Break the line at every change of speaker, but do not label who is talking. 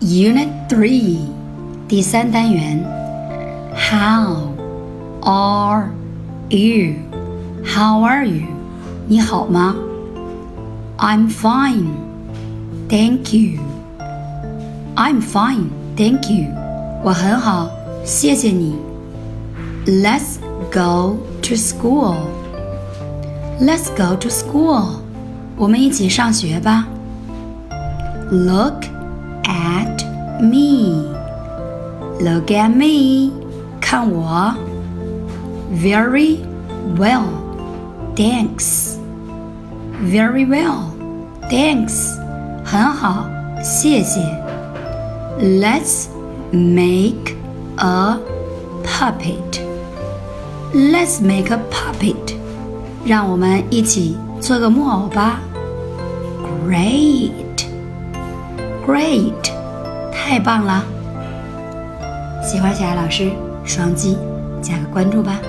Unit 3第3单元 How are you? How are you? 你好吗？ I'm fine. Thank you. I'm fine. Thank you. 我很好，谢谢你。Let's go to school. Let's go to school. 我们一起上学吧。Look at me. Look at me. 看我。Very well. Thanks. Very well. Thanks. 很好，谢谢。Let's make a puppet. Let's make a puppet. 让我们一起做个木偶吧。Great. Great. 太棒了。喜欢小爱老师，双击加个关注吧。